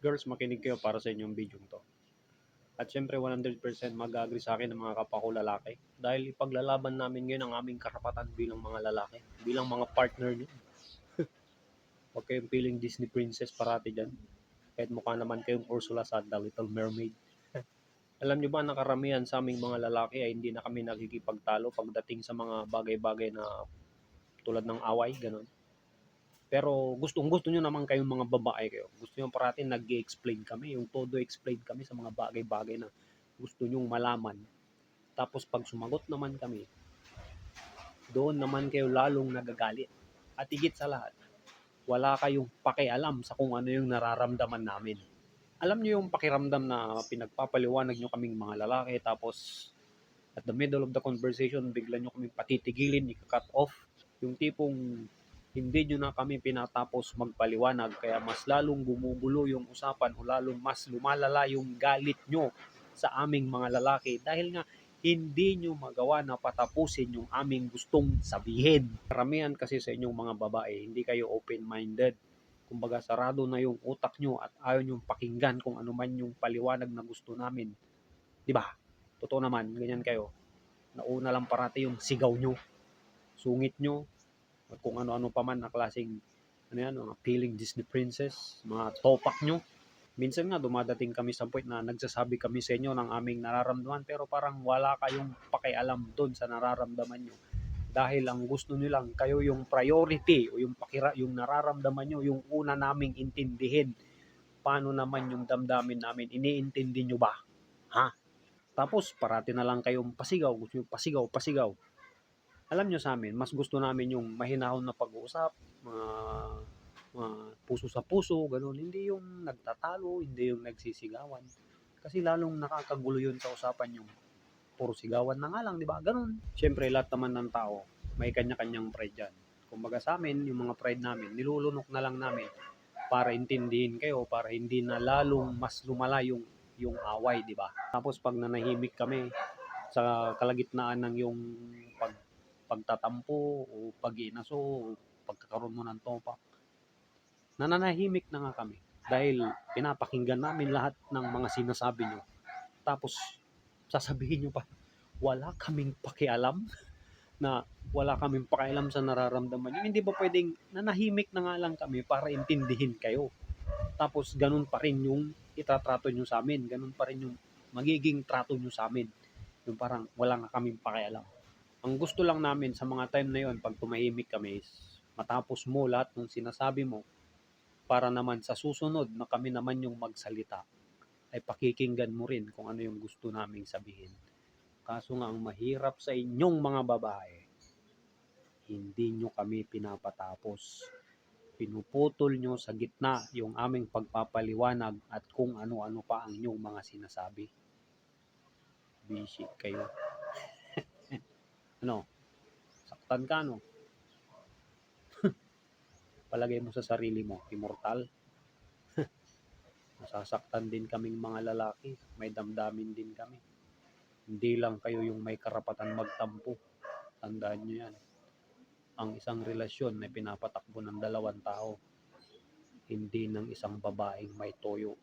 Girls, makinig kayo para sa inyong video to. At syempre 100% mag-agree sa akin ng mga kapwa ko lalaki. Dahil ipaglalaban namin ngayon ang aming karapatan bilang mga lalaki. Bilang mga partner nyo. Huwag kayong feeling Disney princess parati dyan. Kahit mukha naman kayong Ursula sa The Little Mermaid. Alam nyo ba na karamihan sa aming mga lalaki ay hindi na kami nakikipagtalo pagdating sa mga bagay-bagay na tulad ng away, ganun. Pero gustong-gusto nyo naman kayong mga babae kayo. Gusto nyo parati nag-explain kami. Yung todo explain kami sa mga bagay-bagay na gusto nyong malaman. Tapos pag sumagot naman kami, doon naman kayo lalong nagagalit. At higit sa lahat, wala kayong pakialam sa kung ano yung nararamdaman namin. Alam nyo yung pakiramdam na pinagpapaliwanag nyo kaming mga lalaki, tapos at the middle of the conversation, bigla nyo kaming patitigilin, i-cut off. Yung tipong hindi nyo na kami pinatapos magpaliwanag, kaya mas lalong gumugulo yung usapan o lalong mas lumalala yung galit nyo sa aming mga lalaki dahil nga hindi nyo magawa na patapusin yung aming gustong sabihin. Karamihan kasi sa inyong mga babae, hindi kayo open-minded. Kumbaga sarado na yung utak nyo at ayaw nyo pakinggan kung ano man yung paliwanag na gusto namin. Diba? Totoo naman, ganyan kayo. Nauna lang parati yung sigaw nyo, sungit nyo, at kung ano-ano pa man na klaseng mga feeling Disney princess, mga topak nyo. Minsan nga dumadating kami sa point na nagsasabi kami sa inyo ng aming nararamdaman pero parang wala kayong pakialam doon sa nararamdaman nyo. Dahil ang gusto nyo lang, kayo yung priority o yung nararamdaman nyo, yung una naming intindihin. Paano naman yung damdamin namin? Iniintindi nyo ba? Ha? Tapos parati na lang kayong pasigaw, gusto nyo pasigaw. Alam nyo sa amin, mas gusto namin yung mahinahon na pag-uusap, mga puso sa puso, ganun. Hindi yung nagtatalo, hindi yung nagsisigawan. Kasi lalong nakakagulo yun sa usapan yung puro sigawan na nga lang, di ba? Ganun. Siyempre, lahat naman ng tao, may kanya-kanyang pride dyan. Kumbaga sa amin, yung mga pride namin, nilulunok na lang namin para intindihin kayo, para hindi na lalong mas lumala yung away, di ba? Tapos pag nanahimik kami sa kalagitnaan ng yung pagtatampo o pag-iinaso o pagkakaroon mo ng topak, nananahimik na nga kami dahil pinapakinggan namin lahat ng mga sinasabi nyo. Tapos sasabihin nyo pa, wala kaming pakialam na wala kaming pakialam sa nararamdaman nyo. Hindi ba pwedeng nanahimik na nga lang kami para intindihin kayo? Tapos ganun pa rin yung itatrato nyo sa amin. Ganun pa rin yung magiging trato nyo sa amin. Yung parang wala nga kaming pakialam. Ang gusto lang namin sa mga time na yon pag tumahimik kami is matapos mo lahat ng sinasabi mo para naman sa susunod na kami naman yung magsalita ay pakikinggan mo rin kung ano yung gusto naming sabihin. Kaso nga ang mahirap sa inyong mga babae, hindi nyo kami pinapatapos. Pinuputol nyo sa gitna yung aming pagpapaliwanag at kung ano-ano pa ang inyong mga sinasabi. Busy kayo. Ano? Saktan ka, no? Palagay mo sa sarili mo, immortal. Nasasaktan din kaming mga lalaki. May damdamin din kami. Hindi lang kayo yung may karapatan magtampo. Tandaan nyo yan. Ang isang relasyon ay pinapatakbo ng dalawang tao. Hindi ng isang babaeng may toyo.